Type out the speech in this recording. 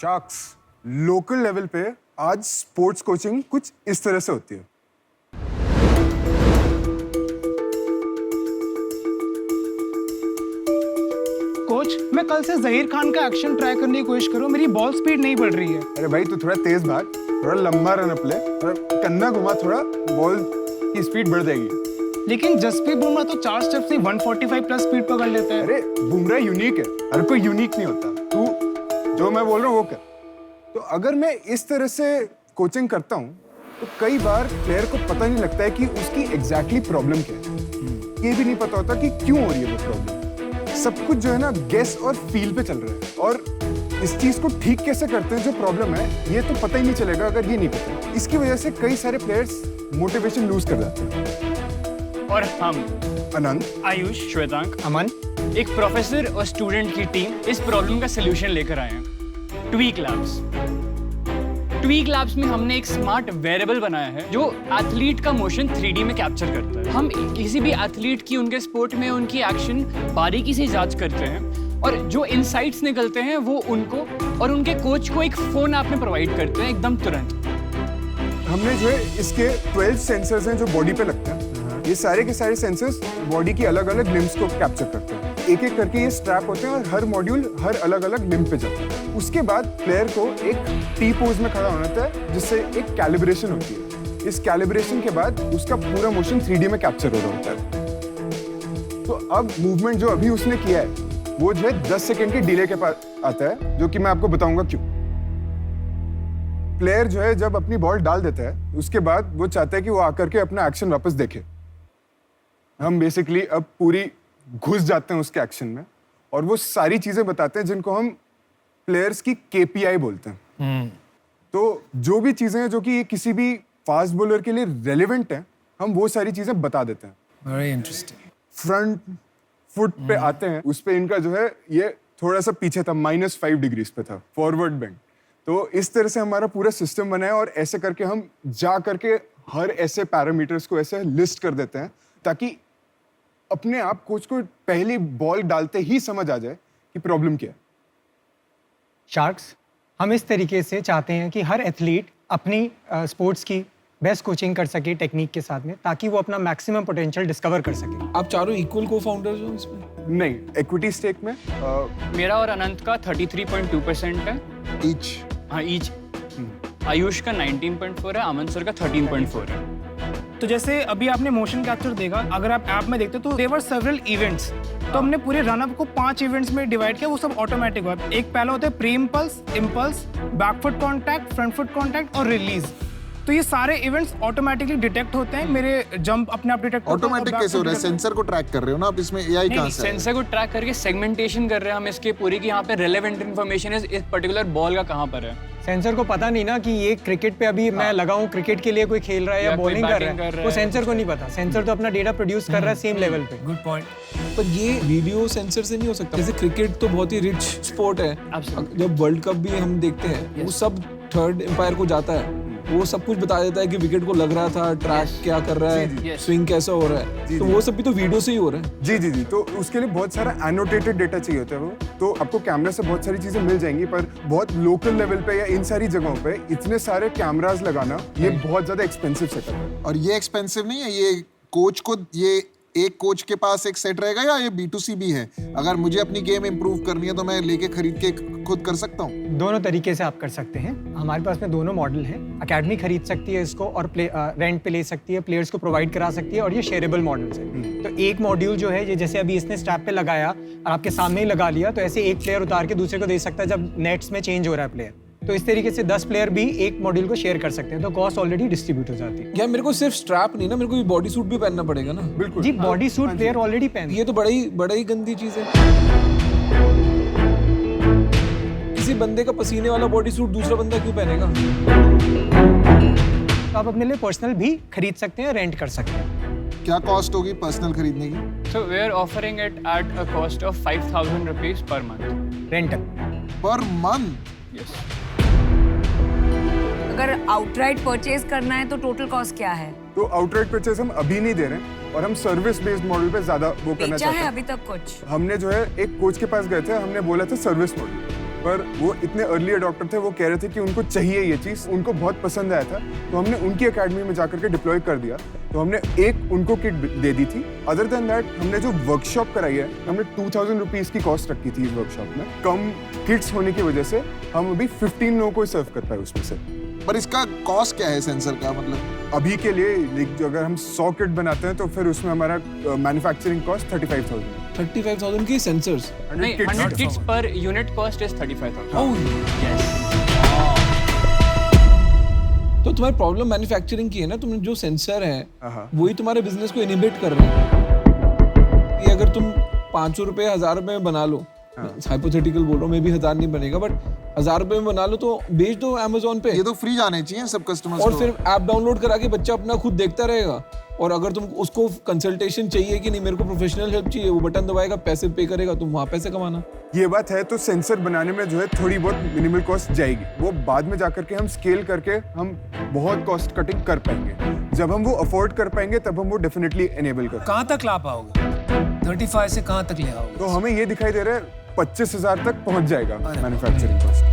Sharks local level पे आज sports coaching कुछ इस तरह से होती है। कोच, मैं कल से जहीर खान का एक्शन ट्राई करने की कोशिश करूं, मेरी बॉल स्पीड नहीं बढ़ रही है। अरे भाई तू थोड़ा तेज भाग, थोड़ा लंबा रन अप ले, थोड़ा कंधा घुमा, थोड़ा बॉल की स्पीड बढ़ जाएगी। लेकिन जसप्रीत बुमराह तो 4 स्टेप से 145 प्लस स्पीड पकड़ लेते हैं। अरे बुमराह यूनिक है, हर कोई यूनिक नहीं होता। तू जो मैं बोल रहा हूँ वो कर। तो अगर मैं इस तरह से कोचिंग करता हूँ तो कई बार प्लेयर को पता नहीं लगता है कि उसकी एग्जैक्टली प्रॉब्लम क्या है। ये भी नहीं पता होता कि क्यों हो रही है वो प्रॉब्लम। सब कुछ जो है ना गेस और फील पे चल रहा है, और इस चीज को ठीक कैसे करते हैं जो प्रॉब्लम है ये तो पता ही नहीं चलेगा अगर ये नहीं पता। इसकी वजह से कई सारे प्लेयर्स मोटिवेशन लूज कर जाते हैं। और हम अनंत, आयुष, श्वेतांक, अमन, एक प्रोफेसर और स्टूडेंट की टीम इस प्रॉब्लम का सलूशन लेकर आए हैं। Tweak labs. ट्वीक लैब्स में हमने एक स्मार्ट वेरेबल बनाया है जो एथलीट का मोशन 3D में कैप्चर करता है। हम किसी भी एथलीट की उनके स्पोर्ट में उनकी एक्शन बारीकी से जांच करते हैं, और जो इनसाइट्स निकलते हैं वो उनको और उनके कोच को एक फोन ऐप में प्रोवाइड करते हैं एकदम तुरंत। हमने जो है इसके 12 सेंसर्स हैं जो बॉडी पे लगते हैं। ये सारे के सारे सेंसर्स बॉडी की अलग अलग लिम्स को कैप्चर करते हैं। एक एक करके ये स्ट्रैप होते हैं और हर मॉड्यूल हर अलग अलग लिम्ब पे जाता है। उसके बाद प्लेयर को एक टी पोज में खड़ा होना होता है जिससे एक कैलिब्रेशन होती है। इस कैलिब्रेशन के बाद उसका पूरा मोशन 3D में कैप्चर हो रहा होता है। तो अब मूवमेंट जो अभी उसने किया है वो जो है 10 सेकेंड के डिले के पास आता है, जो कि मैं आपको बताऊंगा क्यों। प्लेयर जो है जब अपनी बॉल डाल देता है उसके बाद वो चाहता है कि वो आकर के अपना एक्शन वापस देखे। हम बेसिकली अब पूरी घुस जाते हैं उसके एक्शन में और वो सारी चीजें बताते हैं जिनको हम प्लेयर्स की KPI बोलते हैं। तो जो भी चीजें हैं जो कि ये किसी भी फास्ट बॉलर के लिए रेलेवेंट हैं, हम वो सारी चीजें बता देते हैं। Very interesting. फ्रंट फुट पे आते हैं, उस पे इनका जो है ये थोड़ा सा पीछे था, -5 डिग्रीज पे था फॉरवर्ड बेंड। तो इस तरह से हमारा पूरा सिस्टम बना है और ऐसे करके हम जा करके हर ऐसे पैरामीटर्स को ऐसे लिस्ट कर देते हैं ताकि अपने आप कोच को पहली बॉल डालते ही समझ आ जाए कि प्रॉब्लम क्या है। शार्क्स, हम इस तरीके से चाहते हैं कि हर एथलीट अपनी स्पोर्ट्स की बेस्ट कोचिंग कर सके टेक्निक के साथ में, ताकि वो अपना मैक्सिमम पोटेंशियल डिस्कवर कर सके। आप चारों इक्वल को-फाउंडर्स हो इसमें? नहीं, इक्विटी स्टेक में मेरा और अनंत का 33.2% है ईच। हाँ, ईच। आयुष का 19.4 है, अमन सर का 13.4 है। तो जैसे अभी आपने मोशन कैप्चर देखा, अगर आप ऐप में देखते तो देयर वर सेवरल इवेंट्स। तो हमने पूरे रनअप को 5 इवेंट्स में डिवाइड किया, वो सब ऑटोमेटिक हुआ। एक पहला होता है pre impulse, impulse, back foot contact, front foot contact और रिलीज। तो ये सारे इवेंट्स ऑटोमेटिकली डिटेक्ट होते हैं। मेरे जंप अपने आप डिटेक्ट होते हैं। ऑटोमेटिक कैसे हो रहा है? सेंसर को ट्रैक कर रहे हो ना आप इसमें? एआई कहां से? सेंसर को ट्रैक करके सेगमेंटेशन कर रहे हैं हम इसके पूरी की यहाँ पे रेलेवेंट इन्फॉर्मेशन है इस पर्टिकुलर बॉल का कहाँ पर है। सेंसर को पता नहीं ना कि ये क्रिकेट पे अभी मैं लगा हूँ, क्रिकेट के लिए कोई खेल रहा है या बॉलिंग कर रहा है, वो सेंसर को नहीं पता। सेंसर तो अपना डेटा प्रोड्यूस कर रहा है सेम लेवल पे। Good point. पर ये वीडियो सेंसर से नहीं हो सकता। जैसे क्रिकेट तो बहुत ही रिच स्पोर्ट है। जब वर्ल्ड कप भी हम देखते हैं वो सब थर्ड एम्पायर को जाता है, वो सब कुछ बता देता है कि विकेट को लग रहा था, ट्रैक क्या कर रहा है, स्विंग कैसा हो रहा है। तो वो सब भी तो वीडियो से ही हो रहा है। जी। तो उसके लिए बहुत सारा एनोटेटेड डेटा चाहिए होता है वो। तो आपको कैमरा से बहुत सारी चीजें मिल जाएंगी, पर बहुत लोकल लेवल पे या इन सारी जगहों पे इतने सारे कैमरास लगाना ये बहुत ज्यादा एक्सपेंसिव सेटअप है। और ये एक्सपेंसिव नहीं है, ये कोच को, ये एक कोच के पास एक सेट रहेगा या ये B2C भी है? अगर मुझे अपनी गेम इंप्रूव करनी है तो मैं लेके खरीद के खुद कर सकता हूँ? दोनों तरीके से आप कर सकते हैं। हमारे पास में दोनों मॉडल हैं। अकेडमी खरीद सकती है इसको और रेंट पे ले सकती है, प्लेयर्स को प्रोवाइड करा सकती है, और ये शेयरेबल मॉडल्स है। तो एक मॉड्यूल जो है ये जैसे अभी इसने स्ट्रैप पे लगाया और आपके सामने ही लगा लिया, तो ऐसे एक प्लेयर उतार के दूसरे को दे सकता है जब नेट्स में चेंज हो रहा है प्लेयर। तो इस तरीके से 10 प्लेयर भी एक मॉड्यूल को शेयर कर सकते हैं, तो कॉस्ट ऑलरेडी डिस्ट्रीब्यूट हो जाती है। यार मेरे को सिर्फ स्ट्रैप नहीं ना, मेरे को बॉडी सूट भी पहनना पड़ेगा ना। बिल्कुल जी, बॉडी सूट प्लेयर ऑलरेडी पहनते हैं। ये तो बड़ा ही गंदी चीज है। किसी बंदे का पसीने वाला बॉडी सूट दूसरा बंदा क्यों पहनेगा? तो आप अपने लिए पर्सनल भी खरीद सकते हैं, रेंट कर सकते हैं। क्या कॉस्ट होगी पर्सनल खरीदने की? So we are offering it at a cost of 5,000 rupees per month. Rental per month? Yes. अगर आउटराइट परचेज करना है तो टोटल कॉस्ट क्या है? तो आउटराइट परचेज हम अभी नहीं दे रहे हैं और हम सर्विस बेस्ड मॉडल पे ज्यादा वो करना बेचा चाहते है हैं। अभी तक कुछ? हमने जो है एक कोच के पास गए थे, हमने बोला था सर्विस मॉडल। पर वो इतने अर्ली अडॉप्टर थे, वो कह रहे थे कि उनको चाहिए ये चीज़, उनको बहुत पसंद आया था, तो हमने उनकी अकेडमी में जाकर के डिप्लॉय कर दिया। तो हमने एक उनको किट दे दी थी। अदर देन दैट हमने जो वर्कशॉप कराई है, हमने 2000 रुपीज़ की कॉस्ट रखी थी इस वर्कशॉप में। कम किट्स होने की वजह से हम अभी 15 लोगों को सर्व कर पाए उसमें से। पर इसका कॉस्ट क्या है सेंसर का, मतलब अभी के लिए अगर हम 100 किट बनाते हैं तो फिर उसमें हमारा मैन्युफैक्चरिंग कॉस्ट 35,000 है। 35,000 की सेंसर्स। नहीं, 100 kits per unit cost is 35,000। Oh yes. तो तुम्हारी प्रॉब्लम मैन्युफैक्चरिंग की है ना, तुम जो सेंसर है हाँ। वही तुम्हारे बिजनेस को इनिबिट कर रहे हैं। कि अगर तुम 500 रुपए 1000 रुपए में बना लो, हाइपोथेटिकल बोल रहा हूँ, मे भी 1000 नहीं बनेगा, बट 1000 रुपए में बना लो तो बेच दो अमेज़न पे। ये तो फ्री जाने चाहिए सब कस्टमर्स और को। फिर ऐप डाउनलोड करा के बच्चा अपना खुद देखता रहेगा। और अगर तुम उसको कंसल्टेशन चाहिए कि नहीं मेरे को प्रोफेशनल हेल्प चाहिए, वो बटन दबाएगा, पैसे पे करेगा, तुम वहाँ पैसे कमाना। ये बात है। तो सेंसर बनाने में जो है थोड़ी बहुत मिनिमल कॉस्ट जाएगी, वो बाद में जाकर के हम स्केल करके हम बहुत कॉस्ट कटिंग कर पाएंगे। जब हम वो अफोर्ड कर पाएंगे तब हम वो डेफिनेटली एनेबल कर। कहाँ तक ला पाओगे? 35 से कहाँ तक ले आओगे? तो हमें ये दिखाई दे रहा है 25,000 तक पहुंच जाएगा मैन्युफैक्चरिंग कॉस्ट।